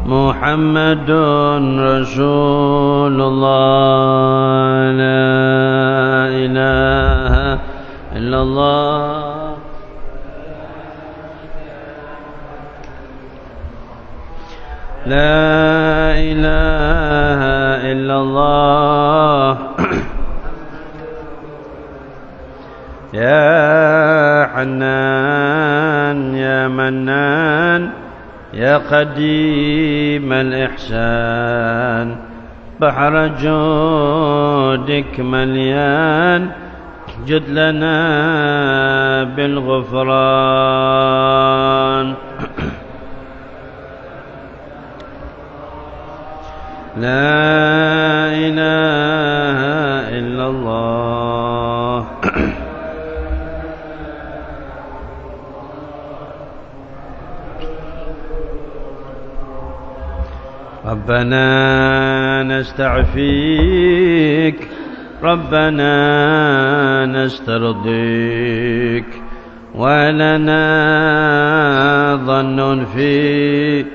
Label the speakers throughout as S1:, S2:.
S1: محمد رسول الله لا إله إلا الله لا إله إلا الله يا حنان يا منان يا قديم الإحسان بحر جودك مليان جد لنا بالغفران لا إله إلا الله ربنا نستعفيك ربنا نسترضيك ولنا ظن فيك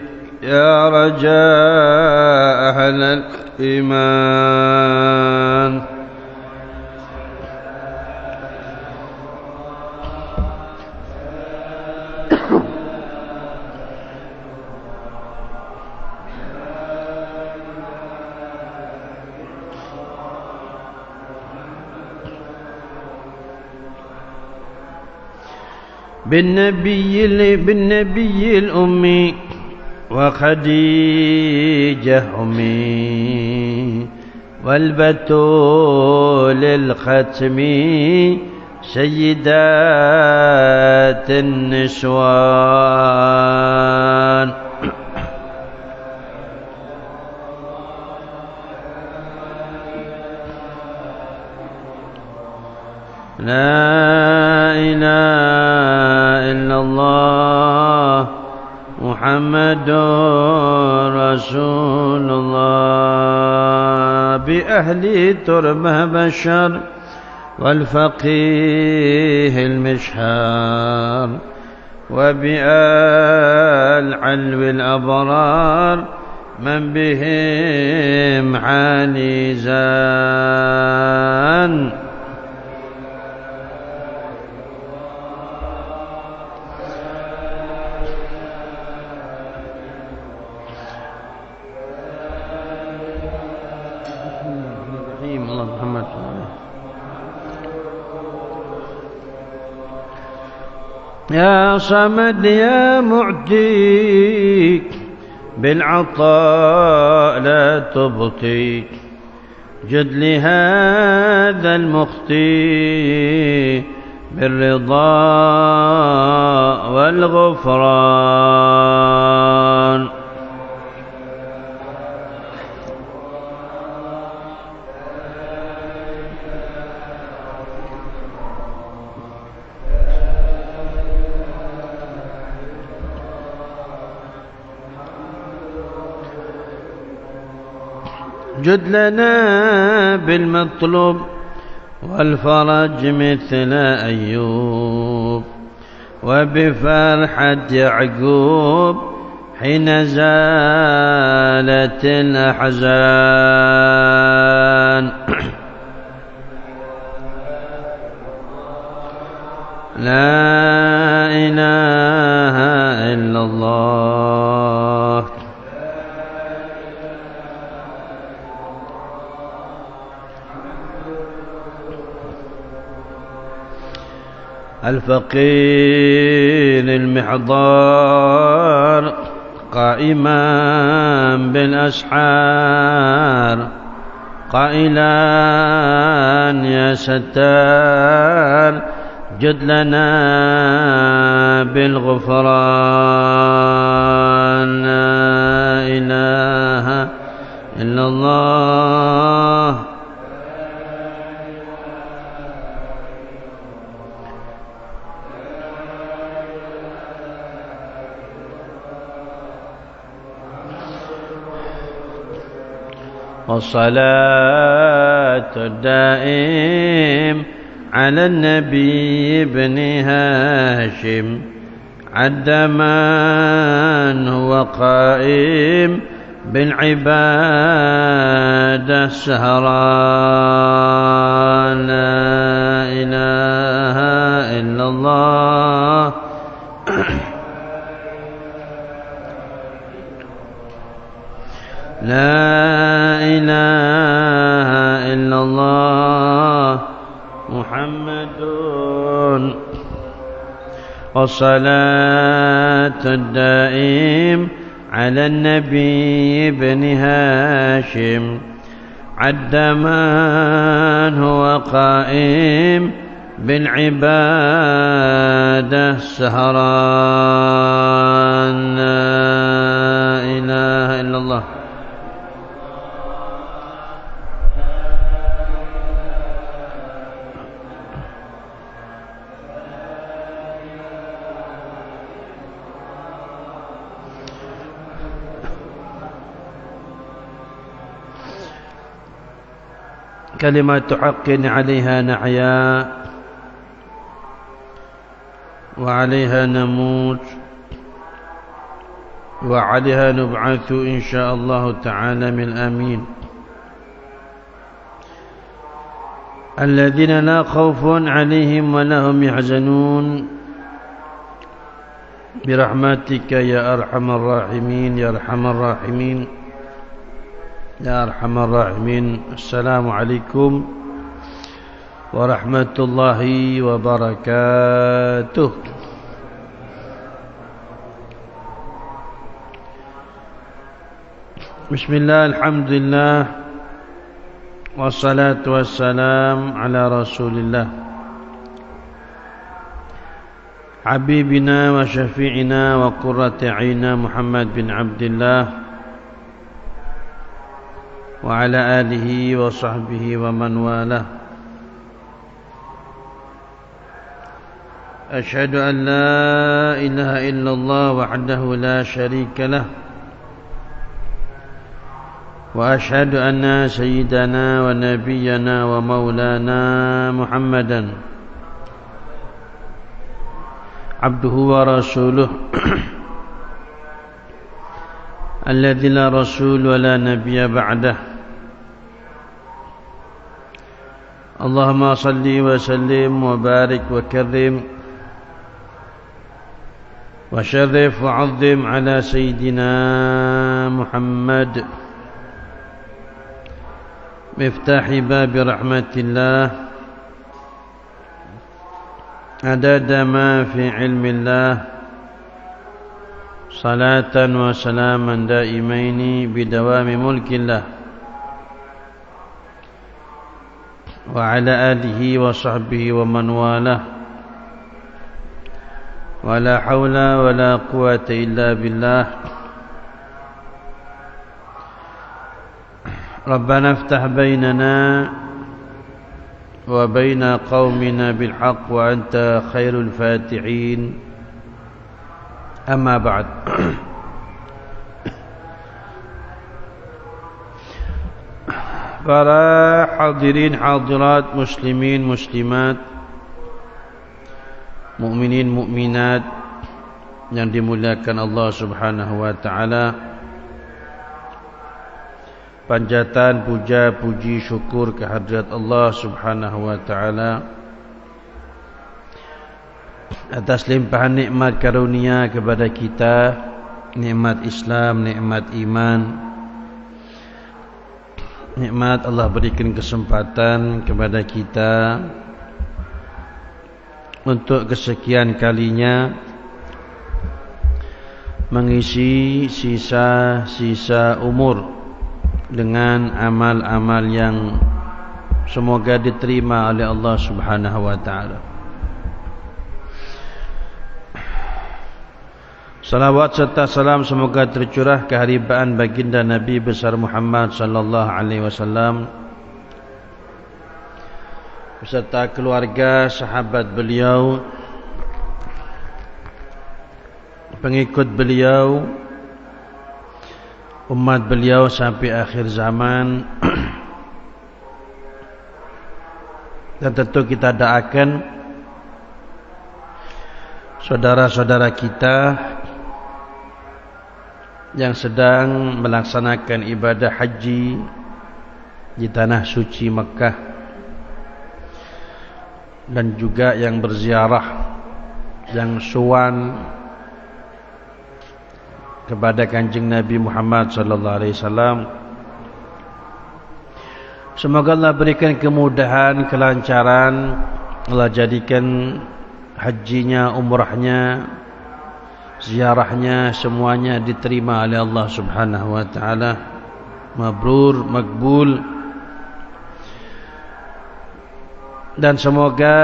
S1: يا رجاء أهل الإيمان بالنبي الأمي وخديجة أمي والبتول الختمي سيدات النسوان لا إله إلا الله محمد رسول الله بأهل تربة بشر والفقيه المشهار وبآل علو الأبرار من بهم عالي زان يا صمد يا معدي بالعطاء لا تبطي جد لهذا المخطي بالرضا والغفران جد لنا بالمطلوب والفرج مثل أيوب وبفرحة يعقوب حين زالت الأحزان لا إله إلا الله الفقير المحضار قائما بالأسحار قائلا يا ستار جد لنا بالغفران لا إله إلا الله والصلاة الدائم على النبي بن هاشم عد من هو قائم بالعبادة سهران لا إله إلا الله لا إله إلا الله محمد والصلاة الدائم على النبي بن هاشم عد من هو قائم بالعبادة سهران لا إله إلا الله كلمة حق عليها نحيا وعليها نموت وعليها نبعث إن شاء الله تعالى من آمين الذين لا خوف عليهم ولا هم يحزنون برحمتك يا أرحم الراحمين يا أرحم الراحمين يا أرحم الراحمين. السلام عليكم ورحمة الله وبركاته. بسم الله الحمد لله والصلاة والسلام على رسول الله حبيبنا وشفيعنا وقرة عينا محمد بن عبد الله وعلى آله وصحبه ومن والاه. أشهد أن لا إله إلا الله وحده لا شريك له وأشهد أن سيدنا ونبينا ومولانا محمدا عبده ورسوله الذي لا رسول ولا نبي بعده. اللهم صل وسلم وبارك وكرم وشرف وعظم على سيدنا محمد مفتاح باب رحمة الله عدد ما في علم الله صلاة وسلاما دائمين بدوام ملك الله وعلى آله وصحبه ومن والاه ولا حول ولا قوة إلا بالله. ربنا افتح بيننا وبين قومنا بالحق وأنت خير الفاتحين. أما بعد. Para hadirin hadirat, muslimin muslimat, mukminin mukminat yang dimuliakan Allah Subhanahu wa taala. Panjatan, puja, puji, syukur kehadirat Allah Subhanahu wa taala atas limpahan nikmat karunia kepada kita, nikmat Islam, nikmat iman. Nikmat Allah berikan kesempatan kepada kita untuk kesekian kalinya mengisi sisa-sisa umur dengan amal-amal yang semoga diterima oleh Allah Subhanahu wa taala. Salawat serta salam semoga tercurah keharibaan baginda Nabi besar Muhammad sallallahu alaihi wasallam beserta keluarga, sahabat beliau, pengikut beliau, umat beliau sampai akhir zaman. Dan tentu kita doakan saudara-saudara kita yang sedang melaksanakan ibadah haji di tanah suci Mekah, dan juga yang berziarah, yang sowan kepada Kanjeng Nabi Muhammad sallallahu alaihi wasallam. Semoga Allah berikan kemudahan, kelancaran, Allah jadikan hajinya, umrahnya, ziarahnya semuanya diterima oleh Allah Subhanahu wa taala. Mabrur, makbul. Dan semoga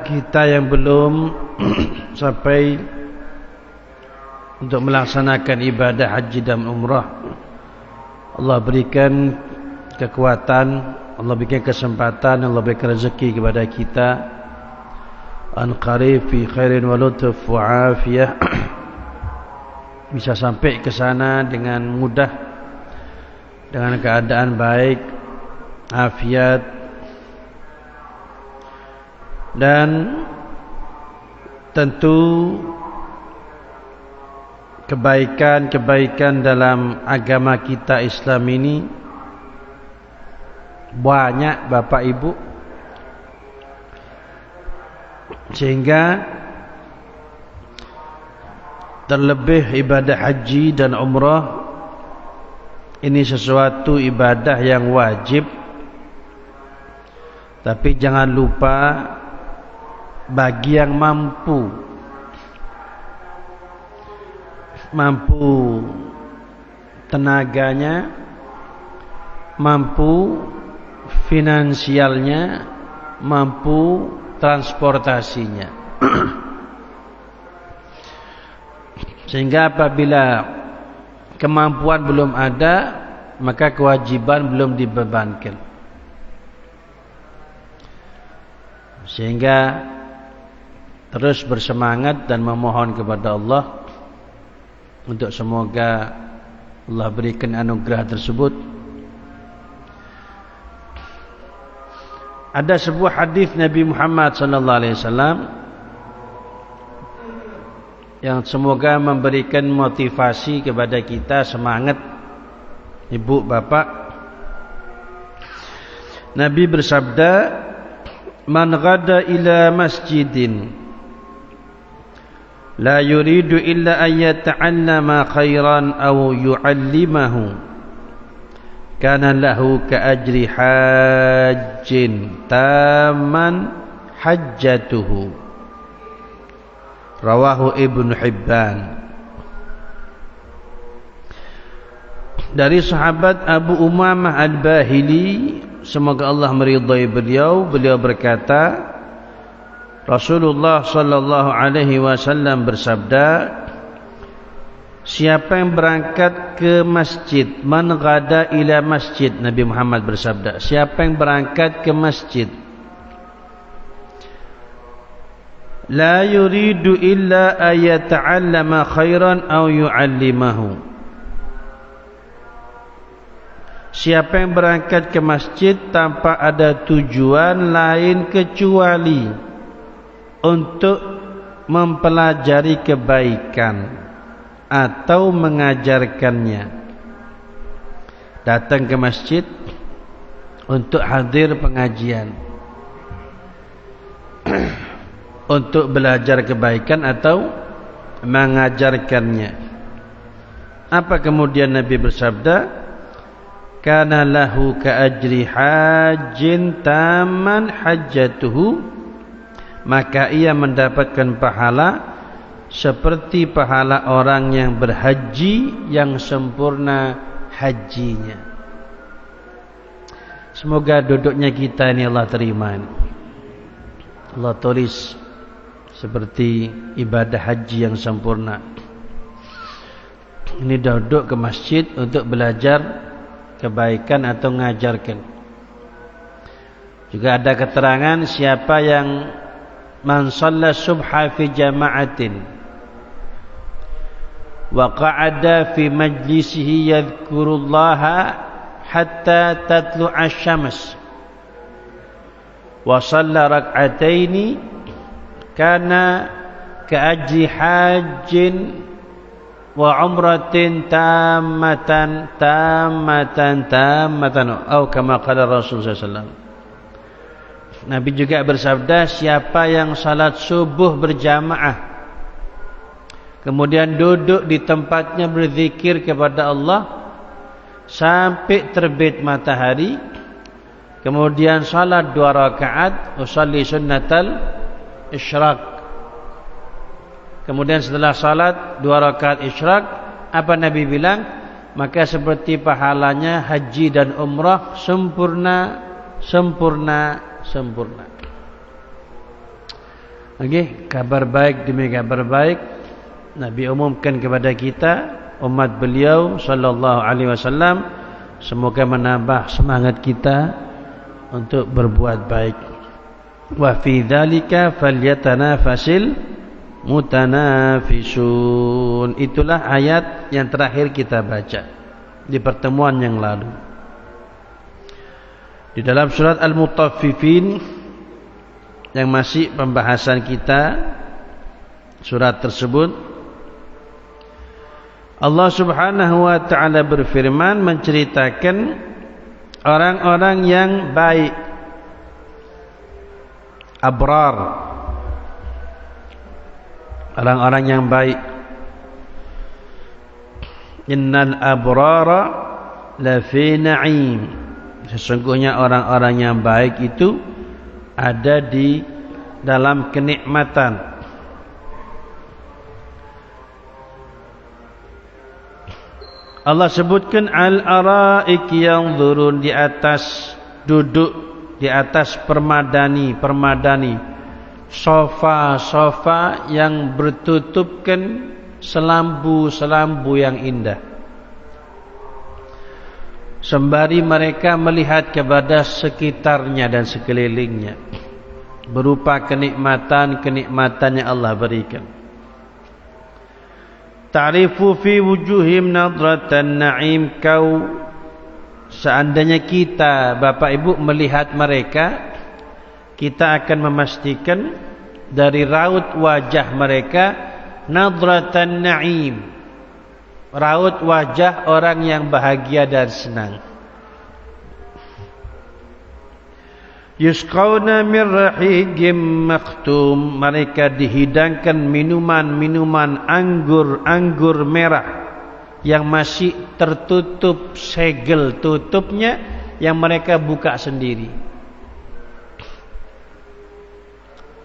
S1: kita yang belum sampai untuk melaksanakan ibadah haji dan umrah, Allah berikan kekuatan, Allah berikan kesempatan, Allah berikan rezeki kepada kita. An qarib fi khairin wa lutf wa afiyah, bisa sampai ke sana dengan mudah, dengan keadaan baik, afiat, dan tentu kebaikan-kebaikan dalam agama kita Islam ini banyak Bapak Ibu, sehingga terlebih ibadah haji dan umrah ini sesuatu ibadah yang wajib. Tapi jangan lupa, bagi yang mampu tenaganya, mampu finansialnya, mampu transportasinya. Sehingga apabila kemampuan belum ada, maka kewajiban belum dibebankan. Sehingga terus bersemangat dan memohon kepada Allah untuk semoga Allah berikan anugerah tersebut. Ada sebuah hadis Nabi Muhammad sallallahu alaihi wasallam yang semoga memberikan motivasi kepada kita, semangat ibu bapak. Nabi bersabda, "Man ghada ila masjidin la yuridu illa an yata'allama khairan aw yu'allimahu kana lahu ka ajri hajjin taman hajjatuhu." Rawahu Ibnu Hibban. Dari sahabat Abu Umamah Al-Bahili, semoga Allah meridai beliau berkata, Rasulullah sallallahu alaihi wasallam bersabda, siapa yang berangkat ke masjid, man ghada ila masjid, Nabi Muhammad bersabda, siapa yang berangkat ke masjid, la yuridu illa ayata'allama khairan aw yu'allimahu, siapa yang berangkat ke masjid tanpa ada tujuan lain kecuali untuk mempelajari kebaikan atau mengajarkannya, datang ke masjid untuk hadir pengajian, untuk belajar kebaikan atau mengajarkannya. Apa kemudian Nabi bersabda, kana lahu ka ajri hajjin taman hajjatuhu, maka ia mendapatkan pahala seperti pahala orang yang berhaji yang sempurna hajinya. Semoga duduknya kita ini Allah terima. Allah tulis seperti ibadah haji yang sempurna. Ini duduk ke masjid untuk belajar kebaikan atau mengajarkan. Juga ada keterangan siapa yang man shalla subha fi jama'atin wa qa'ada fi majlisihi yadhkurullaha hatta tatlu'a syams wa shalla rak'ataini kana ka'ajri hajjin wa umratin tammatan atau kama qala Rasul sallallahu alaihi wasallam. Nabi juga bersabda, siapa yang salat subuh berjamaah kemudian duduk di tempatnya berzikir kepada Allah sampai terbit matahari, kemudian salat 2 rakaat, usalli sunnatal isyraq. Kemudian setelah salat 2 rakaat isyraq, apa Nabi bilang? Maka seperti pahalanya haji dan umrah sempurna. Okey, kabar baik demi kabar baik Nabi umumkan kepada kita umat beliau sallallahu alaihi wasallam, semoga menambah semangat kita untuk berbuat baik. Wa fi dzalika falyatanafasil mutanafisun. Itulah ayat yang terakhir kita baca di pertemuan yang lalu. Di dalam surat Al-Mutaffifin yang masih pembahasan kita, surat tersebut Allah Subhanahu wa taala berfirman menceritakan orang-orang yang baik, abrar, orang-orang yang baik. Innal abrara lafi na'im. Sesungguhnya orang-orang yang baik itu ada di dalam kenikmatan. Allah sebutkan al-araik yang turun di atas, duduk di atas permadani, sofa yang bertutupkan selambu yang indah. Sembari mereka melihat kepada sekitarnya dan sekelilingnya berupa kenikmatan yang Allah berikan. Ta'rifu fi wujuhim nadratan na'im. Kau, seandainya kita Bapak Ibu melihat mereka, kita akan memastikan dari raut wajah mereka nadratan na'im, raut wajah orang yang bahagia dan senang. Yusqawna min rahiqim maktum. Mereka dihidangkan minuman anggur merah yang masih tertutup segel tutupnya, yang mereka buka sendiri,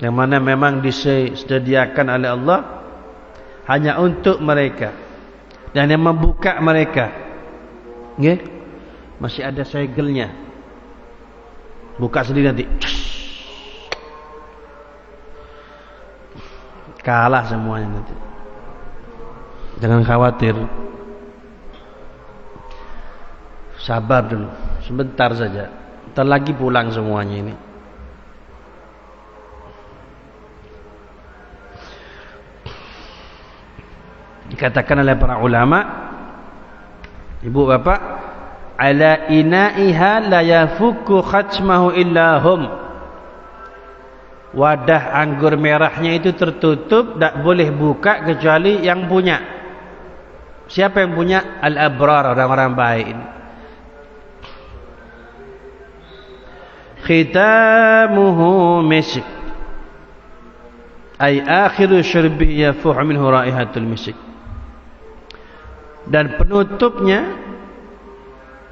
S1: yang mana memang disediakan oleh Allah hanya untuk mereka, dan yang membuka mereka masih ada segelnya. Buka sendiri nanti kalah semuanya nanti. Jangan khawatir, sabar dulu sebentar saja, ntar lagi pulang semuanya ini. Dikatakan oleh para ulama, ibu bapak, ala ina'iha la yafuku khatmahu illa hum. Wadah anggur merahnya itu tertutup, tak boleh buka kecuali yang punya. Siapa yang punya? Al-abrar, orang-orang baik ini. Khitamuhu misk, ay akhiru syurbihi yafuh minhu raihatul misk. Dan penutupnya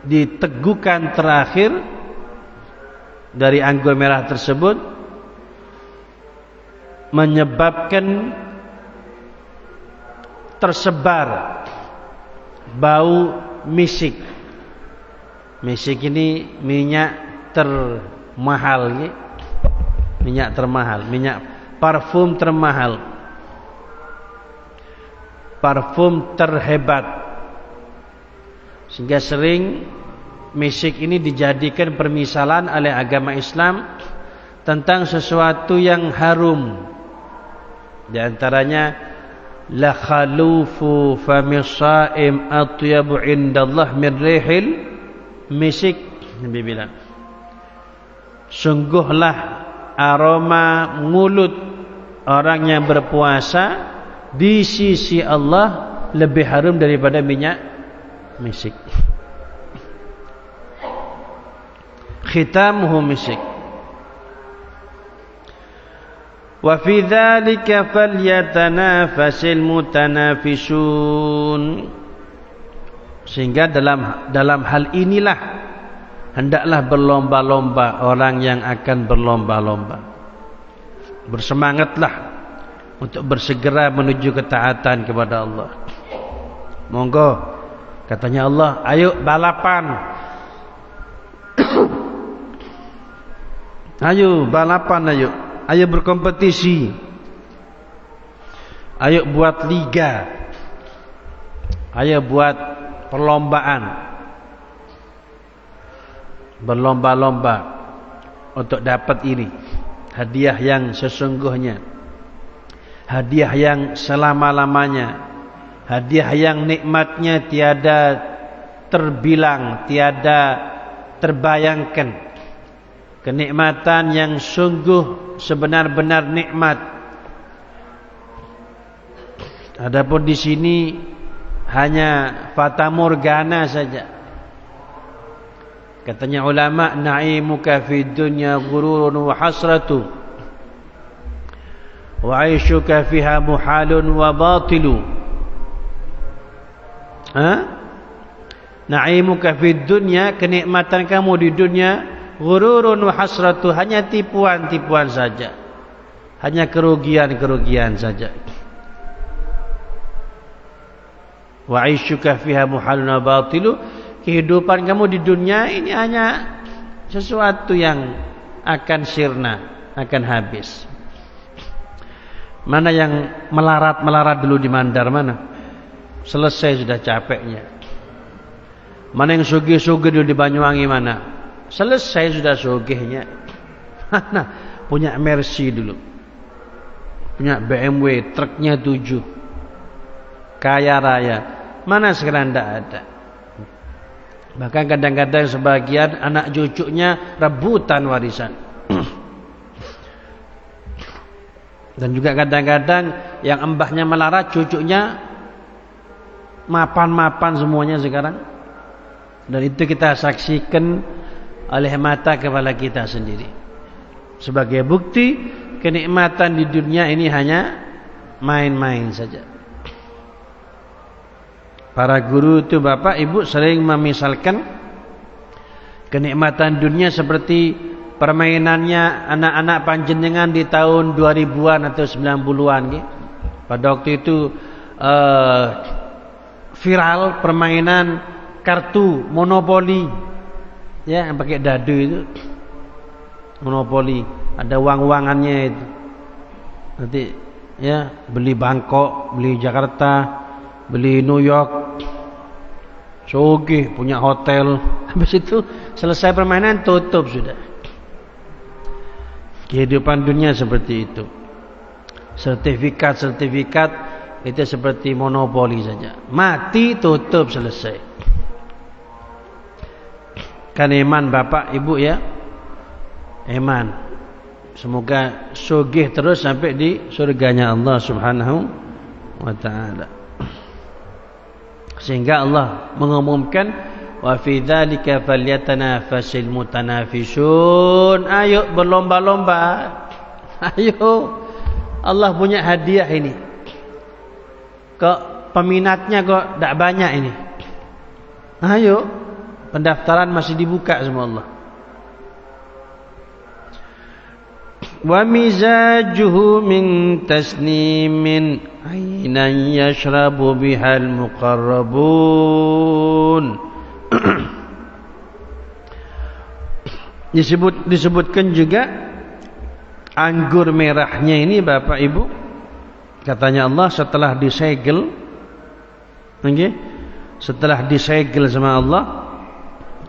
S1: di tegukan terakhir dari anggur merah tersebut menyebabkan tersebar bau misik. Misik ini minyak termahal, minyak parfum termahal, parfum terhebat. Sehingga sering misik ini dijadikan permisalan oleh agama Islam tentang sesuatu yang harum. Di antaranya la khalufu famisaim atyabu indallah min rihil misik. Nabi bilang sungguhlah aroma mulut orang yang berpuasa di sisi Allah lebih harum daripada minyak misik. Khitamuhu misik. Wa fi dzalika falyatanafasil mutanafisun. Sehingga dalam hal inilah hendaklah berlomba-lomba orang yang akan berlomba-lomba. Bersemangatlah untuk bersegera menuju ketaatan kepada Allah. Monggo, katanya Allah, ayo balapan. Ayo balapan, ayo berkompetisi. Ayo buat liga. Ayo buat perlombaan. Berlomba-lomba untuk dapat ini, hadiah yang sesungguhnya, hadiah yang selama-lamanya, hadiah yang nikmatnya tiada terbilang, tiada terbayangkan. Kenikmatan yang sungguh sebenar-benar nikmat. Adapun di sini hanya fata morgana saja. Katanya ulama, na'imuka fid dunya ghururun wa hasratu wa 'aishuka fiha muhalun wa batilu. Na'imuka fid dunya, kenikmatan kamu di dunia, ghururun wa hasratu, hanya tipuan-tipuan saja, hanya kerugian-kerugian saja. Wa 'aishuka fiha muhalun wa batilu, kehidupan kamu di dunia ini hanya sesuatu yang akan sirna, akan habis. Mana yang melarat-melarat dulu di Mandar, mana? Selesai sudah capeknya. Mana yang sugih-sugih dulu di Banyuwangi, mana? Selesai sudah sugihnya. Mana punya Mercy dulu, punya BMW, truknya 7, kaya raya. Mana sekarang tidak ada. Bahkan kadang-kadang sebagian anak cucunya rebutan warisan. Dan juga kadang-kadang yang embahnya melarat, cucunya mapan-mapan semuanya sekarang. Dan itu kita saksikan oleh mata kepala kita sendiri. Sebagai bukti kenikmatan di dunia ini hanya main-main saja. Para guru itu, Bapak Ibu, sering memisalkan kenikmatan dunia seperti permainannya anak-anak panjenengan di tahun 2000-an atau 90-an. Pada waktu itu viral permainan kartu monopoli, ya, yang pakai dadu itu, monopoli, ada uang-uangannya itu. Nanti ya beli Bangkok, beli Jakarta, beli New York, sugih, punya hotel. Habis itu selesai permainan, tutup sudah. Kehidupan dunia seperti itu. Sertifikat itu seperti monopoli saja. Mati, tutup, selesai. Kan iman Bapak Ibu ya, iman. Semoga sugih terus sampai di surganya Allah Subhanahu wa ta'ala. Sehingga Allah mengumumkan, wa fi dzalika falyatanafasil mutanafisun. Ayo berlomba-lomba. Ayo. Allah punya hadiah ini. Kok peminatnya kok tidak banyak ini? Ayo. Pendaftaran masih dibuka sama Allah. Wa mizajuhu min tasnimin aynan yashrabu bihal muqarrabun. Disebutkan juga anggur merahnya ini, Bapak Ibu, katanya Allah setelah disegel, okay? Setelah disegel sama Allah,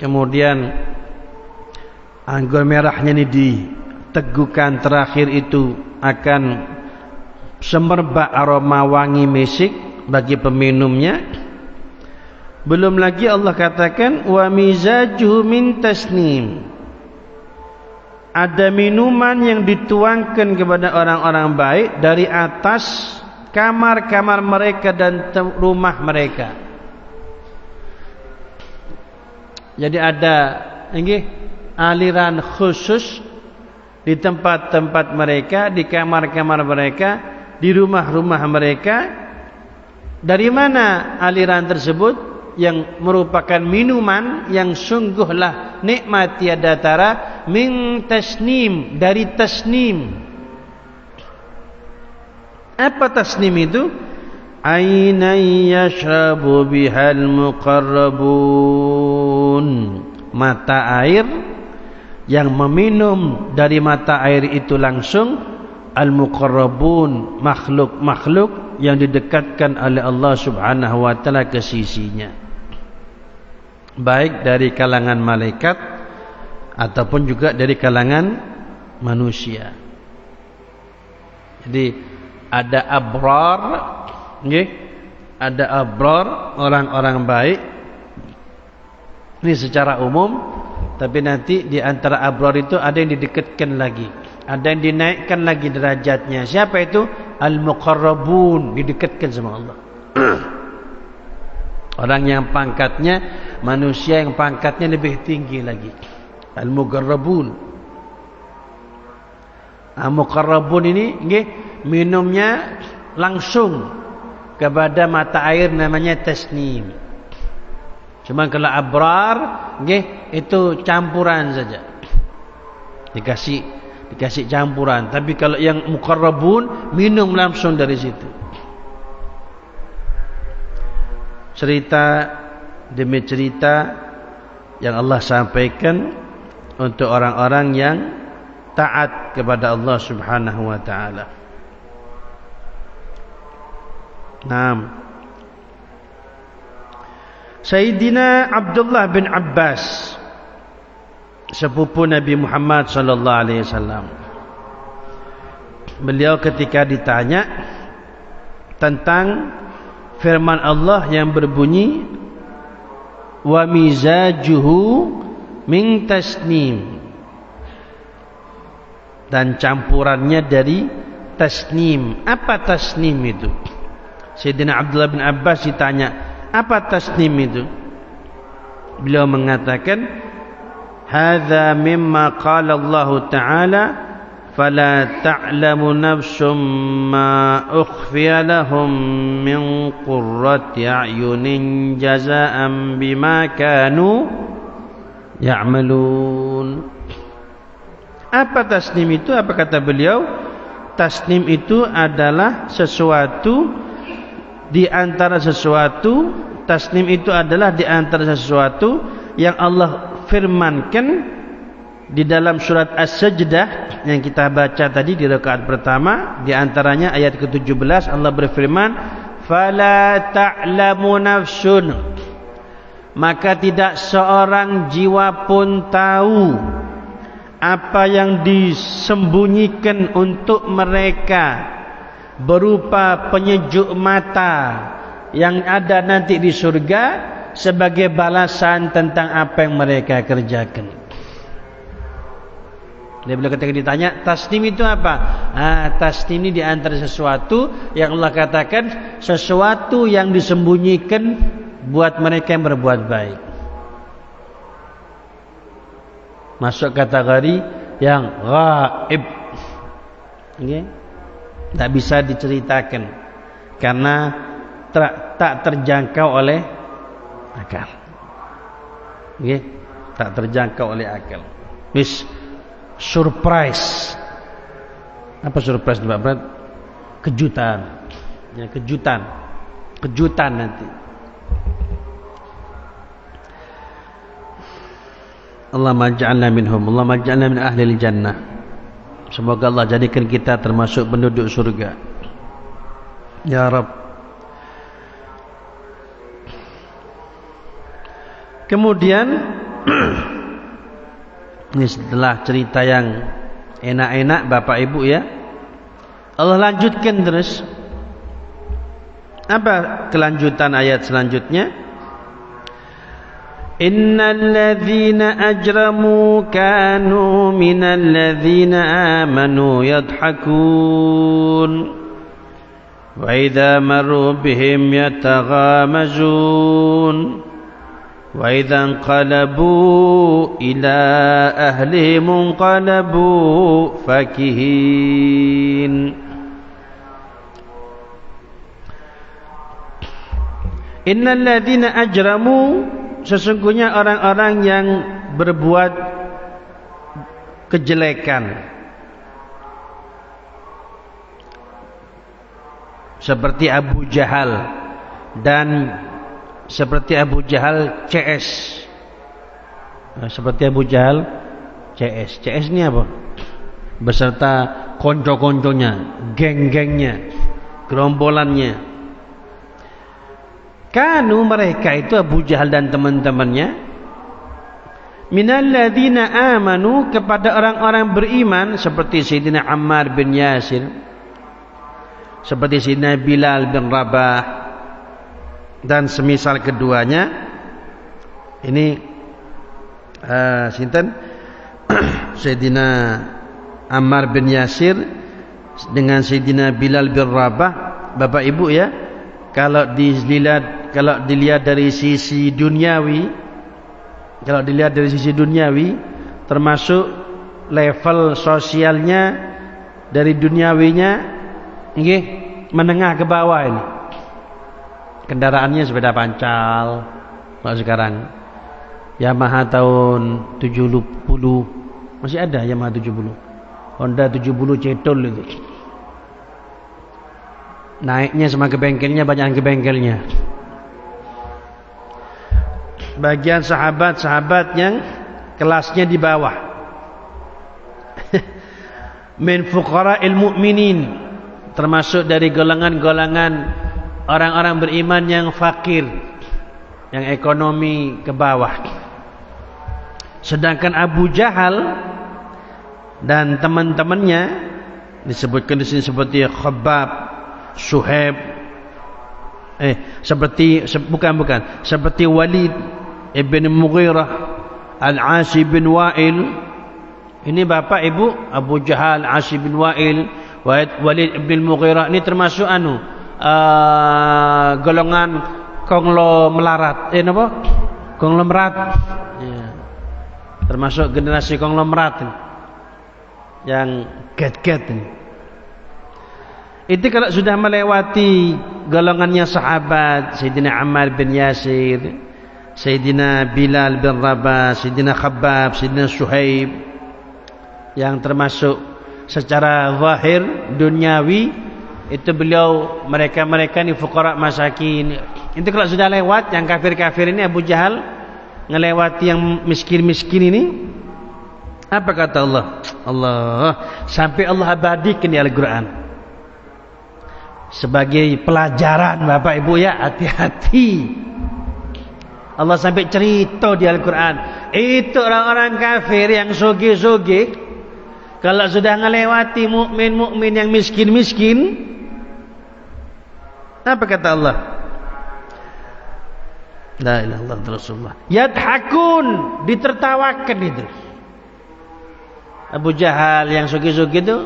S1: kemudian anggur merahnya ini diteguhkan, terakhir itu akan semerbak aroma wangi misik bagi peminumnya. Belum lagi Allah katakan wa mizajuhu min tasnim, ada minuman yang dituangkan kepada orang-orang baik dari atas kamar-kamar mereka dan rumah mereka. Jadi ada aliran khusus di tempat-tempat mereka, di kamar-kamar mereka, di rumah-rumah mereka. Dari mana aliran tersebut? Yang merupakan minuman yang sungguhlah nikmat tiada tara, min tasnim, dari tasnim. Apa tasnim itu? Ainan yashrabu bihal muqarrabun, mata air yang meminum dari mata air itu langsung al-muqarrabun, makhluk-makhluk yang didekatkan oleh Allah Subhanahu wa taala ke sisinya, baik dari kalangan malaikat ataupun juga dari kalangan manusia. Jadi ada abrar, ada abrar, orang-orang baik. Ini secara umum, tapi nanti di antara abrar itu ada yang didekatkan lagi, ada yang dinaikkan lagi derajatnya. Siapa itu? Al-muqarrabun, didekatkan sama Allah. Orang yang pangkatnya, manusia yang pangkatnya lebih tinggi lagi. Al-muqarrabun. Al-muqarrabun ini minumnya langsung kepada mata air, namanya tasnim. Cuma kalau abrar itu campuran saja, dikasih campuran. Tapi kalau yang muqarrabun, minum langsung dari situ. Cerita demi cerita yang Allah sampaikan untuk orang-orang yang taat kepada Allah Subhanahu wa taala. Sayyidina Abdullah bin Abbas, sepupu Nabi Muhammad sallallahu alaihi wasallam, beliau ketika ditanya tentang firman Allah yang berbunyi wa mizajuhu min tasnim, dan campurannya dari tasnim. Apa tasnim itu? Sayyidina Abdullah bin Abbas ditanya, apa tasnim itu? Beliau mengatakan, hadza mimma qala Allah Ta'ala fala ta'lamu nafsum ma ukhfiya lahum min qurrati a'yunin jazaa'an bima kanu ya'malun. Apa tasnim itu? Apa kata beliau? Tasnim itu adalah sesuatu di antara sesuatu. Tasnim itu adalah di antara sesuatu yang Allah firmankan di dalam surat As-Sajdah yang kita baca tadi di rakaat pertama. Di antaranya ayat ke-17 Allah berfirman, fala ta'lamu nafsun, maka tidak seorang jiwa pun tahu apa yang disembunyikan untuk mereka berupa penyejuk mata yang ada nanti di surga sebagai balasan tentang apa yang mereka kerjakan. Dia bila ketika ditanya tasnim itu apa? Tasnim ini di antara sesuatu yang Allah katakan sesuatu yang disembunyikan buat mereka yang berbuat baik. Masuk kategori yang ghaib. Tak bisa diceritakan karena tak terjangkau oleh akal. Tak terjangkau oleh akal. Surprise. Apa surprise Pak Brad? Kejutan. Ya, kejutan nanti. Allahumma ja'alna minhum, Allahumma ja'alna min ahli jannah. Semoga Allah jadikan kita termasuk penduduk surga. Ya Rabb. Kemudian ini setelah cerita yang enak-enak Bapak Ibu ya, Allah lanjutkan terus. Apa kelanjutan ayat selanjutnya? Innal ladzina ajramu kanu minal ladzina amanu yadhakun wa idza marru bihim yataghamazun wa idza anqalabu ila ahlihim anqalabu fakihin. Innal ladzina ajramu, sesungguhnya orang-orang yang berbuat kejelekan seperti Abu Jahal dan seperti Abu Jahal CS. Seperti Abu Jahal CS. CS ini apa? Beserta konco-konconya, geng-gengnya, gerombolannya. Kanu, mereka itu Abu Jahal dan teman-temannya, minal ladzina amanu, kepada orang-orang beriman, seperti Sayyidina Ammar bin Yasir, seperti Sayyidina Bilal bin Rabah dan semisal keduanya. Ini sinten? Sayyidina Ammar bin Yasir dengan Sayyidina Bilal bin Rabah. Bapak Ibu ya, kalau dilihat dari sisi duniawi, termasuk level sosialnya dari duniawinya, nggih, menengah ke bawah ini. Kendaraannya sepeda pancal, kalau sekarang Yamaha tahun 70, masih ada Yamaha 70, Honda 70 cetol itu. Naiknya sama ke bengkelnya, banyak ke bengkelnya. Bagian sahabat-sahabat yang kelasnya di bawah. Min fuqara'il mu'minin, termasuk dari golongan-golongan orang-orang beriman yang fakir, yang ekonomi ke bawah. Sedangkan Abu Jahal dan teman-temannya disebutkan di sini seperti Khabbab, Suhaib, seperti Walid ibn Mughirah, Al-Asi bin Wa'il. Ini bapak ibu Abu Jahal, Asi bin Wa'il, Walid ibn Mughirah. Ini termasuk golongan konglomerat, konglomerat. Ya. Termasuk generasi konglomerat yang get-get ini. Itu kalau sudah melewati golongannya sahabat, Sayyidina Ammar bin Yasir, Sayyidina Bilal bin Rabah, Sayyidina Khabbab, Sayyidina Suhaib, yang termasuk secara zahir duniawi itu beliau, mereka ini fuqara masakin. Itu kalau sudah lewat yang kafir-kafir ini, Abu Jahal ngelewati yang miskin-miskin ini, apa kata Allah? Sampai Allah abadikan di Al-Quran sebagai pelajaran Bapak Ibu ya, hati-hati. Allah sampai cerita di Al-Quran, itu orang-orang kafir yang soge-soge, kalau sudah ngelewati mukmin-mukmin yang miskin-miskin, apa kata Allah? La ilaha illallah Rasulullah. Yadhakun, ditertawakan itu. Abu Jahal yang soge-soge itu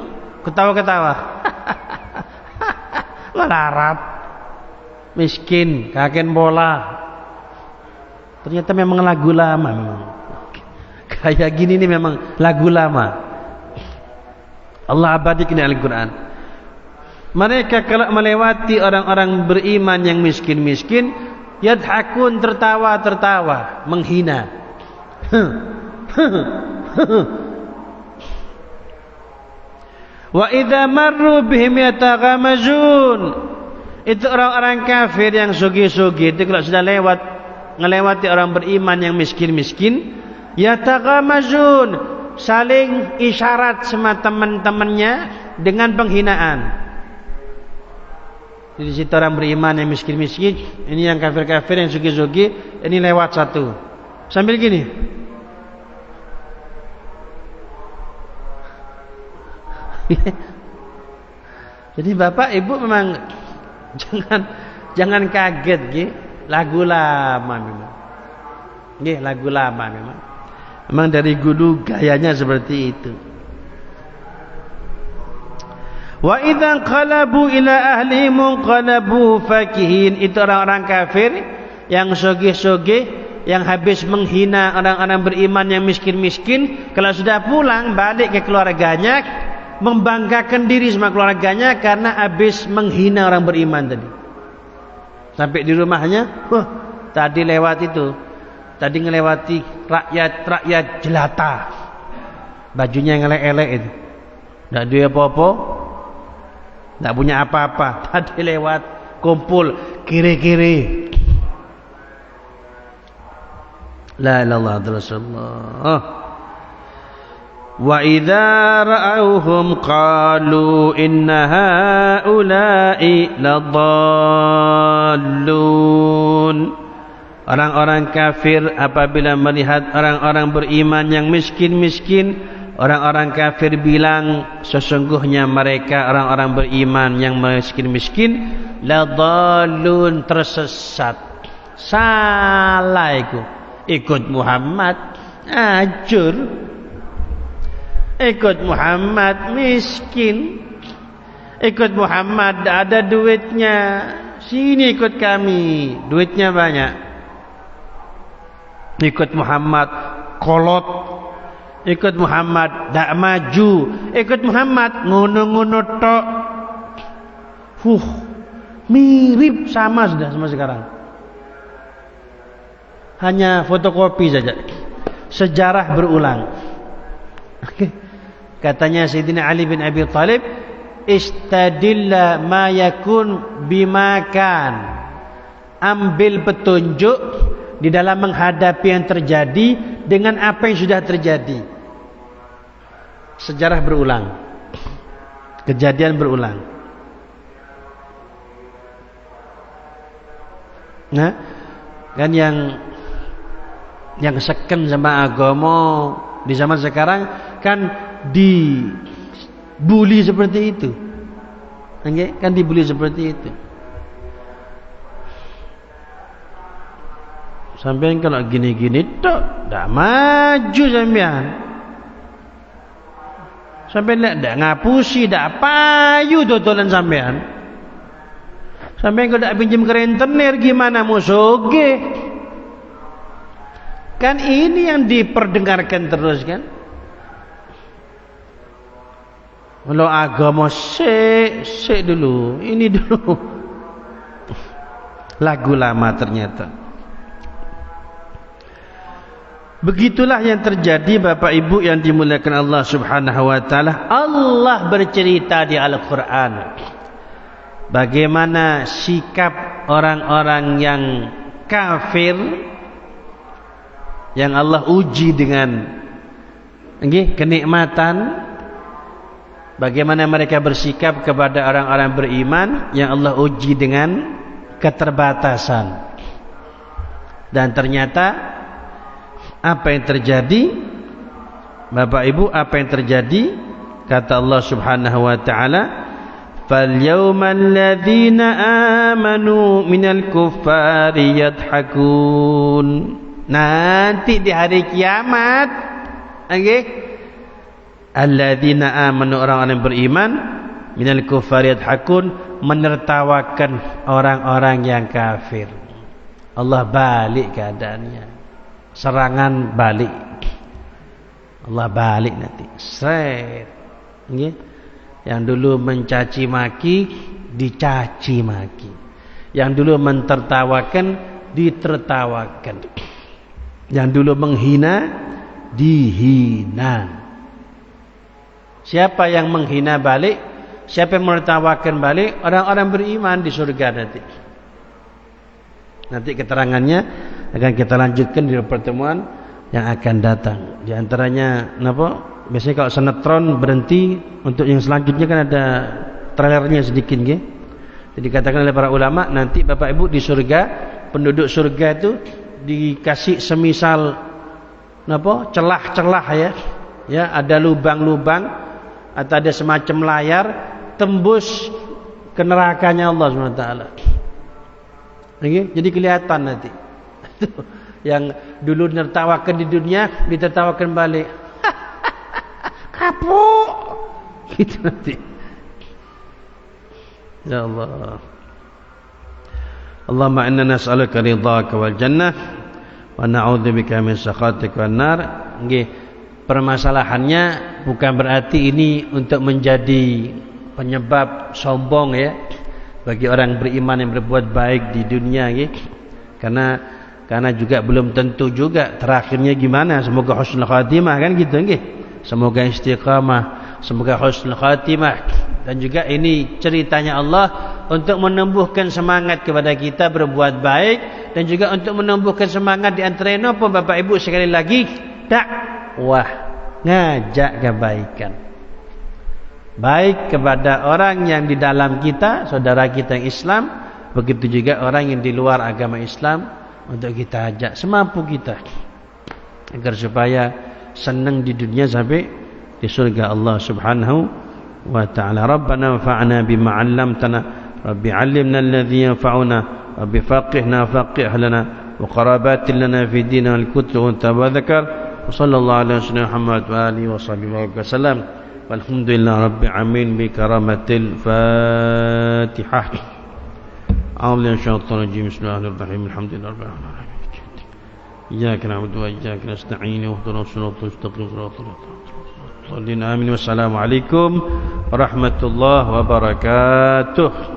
S1: ketawa-ketawa. Melarat, miskin, kakek bola. Ternyata memang lagu lama memang. Kayak gini nih memang lagu lama. Allah abadikan di Al-Quran. Mereka kalau melewati orang-orang beriman yang miskin-miskin, yadhakun, tertawa-tertawa, menghina. Wa idza marru bihim yataghamazun. Itu orang-orang kafir yang sugi-sugi itu kalau sudah ngelewati orang beriman yang miskin-miskin, yataghamazun, saling isyarat sama teman-temannya dengan penghinaan. Di situ orang beriman yang miskin-miskin, ini yang kafir-kafir yang sugi-sugi, ini lewat satu. Sambil gini. Jadi Bapak Ibu memang jangan kaget, lagu lama memang. Nggih, lagu lama memang. Memang dari dulu gayanya seperti itu. Wa idza qalabu ila ahlihim qalabu fakihin. Itu orang-orang kafir yang sogeh-sogeh, yang habis menghina orang-orang beriman yang miskin-miskin, kalau sudah pulang balik ke keluarganya, membanggakan diri sama keluarganya karena habis menghina orang beriman tadi. Sampai di rumahnya, tadi lewat itu, tadi ngelewati rakyat jelata, bajunya yang elek-elek itu, tidak ada apa-apa, tidak punya apa-apa, tadi lewat kumpul kiri-kiri. La ilaha illallah. Wa idza ra'awhum qalu inna haula'i ladallun. Orang-orang kafir apabila melihat orang-orang beriman yang miskin-miskin, orang-orang kafir bilang sesungguhnya mereka orang-orang beriman yang miskin-miskin ladallun, tersesat, salah iku. Ikut Muhammad ajur, ikut Muhammad miskin, ikut Muhammad ada duitnya, sini ikut kami, duitnya banyak. Ikut Muhammad kolot, ikut Muhammad tak maju, ikut Muhammad ngono-ngono tok. Mirip sama sudah sama sekarang. Hanya fotokopi saja. Sejarah berulang. Katanya Sayyidina Ali bin Abi Thalib, istadilla ma yakun bimakan. Ambil petunjuk di dalam menghadapi yang terjadi dengan apa yang sudah terjadi. Sejarah berulang. Kejadian berulang. Nah, kan yang seken sama agama di zaman sekarang kan dibully seperti itu. Kan dibully seperti itu. Sampean kalau gini-gini tok ndak maju sampean. Sampean ndak ngapusi, ndak payu dodolan sampean. Sampean kalau ndak pinjam ke rentenir gimana mau soge? Kan ini yang diperdengarkan terus kan. Kalau agama sik dulu, ini dulu. Lagu lama ternyata. Begitulah yang terjadi Bapak Ibu yang dimuliakan Allah Subhanahu wa taala. Allah bercerita di Al-Qur'an bagaimana sikap orang-orang yang kafir yang Allah uji dengan kenikmatan, bagaimana mereka bersikap kepada orang-orang beriman yang Allah uji dengan keterbatasan. Dan ternyata apa yang terjadi Bapak Ibu, apa yang terjadi? Kata Allah Subhanahu wa taala, "Fal yawmal ladzina amanu minal kuffari yadhakun." Nanti di hari kiamat, alladzina amanu, orang-orang beriman, minal kuffari yadhakun, menertawakan orang-orang yang kafir. Allah balik keadaannya, serangan balik. Allah balik nanti. Yang dulu mencaci maki dicaci maki, yang dulu mentertawakan ditertawakan, yang dulu menghina dihina. Siapa yang menghina balik, siapa yang menertawakan balik? Orang-orang beriman di surga nanti. Nanti keterangannya akan kita lanjutkan di pertemuan yang akan datang. Di antaranya biasanya kalau sinetron berhenti, untuk yang selanjutnya kan ada trailernya sedikit nggih. Jadi dikatakan oleh para ulama, nanti Bapak Ibu di surga, penduduk surga itu dikasih semisal celah-celah ya, ada lubang-lubang atau ada semacam layar tembus ke nerakanya Allah SWT. Jadi kelihatan nanti. Yang dulu nertawakan di dunia, ditertawakan balik. Kapok. Gitu nanti. Ya Allah. Allahumma inna nas'aluka ridhaka wal jannah wa na'udzubika min sakhatika wan nar. Nggih, permasalahannya bukan berarti ini untuk menjadi penyebab sombong ya bagi orang beriman yang berbuat baik di dunia nggih. Karena juga belum tentu juga terakhirnya gimana. Semoga husnul khatimah kan gitu nggih. Semoga istiqamah, semoga husnul khatimah. Dan juga ini ceritanya Allah untuk menumbuhkan semangat kepada kita berbuat baik dan juga untuk menumbuhkan semangat di antara apa Bapak Ibu sekali lagi dakwah, ngajak kebaikan. Baik kepada orang yang di dalam kita, saudara kita yang Islam, begitu juga orang yang di luar agama Islam untuk kita ajak semampu kita agar supaya senang di dunia sampai di surga Allah Subhanahu wa ta'ala. Rabbana anfa'na bima 'allamtana, rabbi 'allimna alladhi yanfa'una, rabbi faqihna faqih lana wa qarabatin lana fi dinina wal kutub wa dhakar wa sallallahu ala sayyidina Muhammad wa alihi wa sahbihi wa sallam. Walhamdulillah rabbil alamin bi karamatil Fatihah. أعوذ الشيطان الرجيم بسم الله الرحمن الرحيم الحمد لله رب العالمين إياك نعبد وإياك نستعين واهدنا الصراط المستقيم صراط الذين أنعمت عليهم. Wassalamu alaikum warahmatullahi wabarakatuh.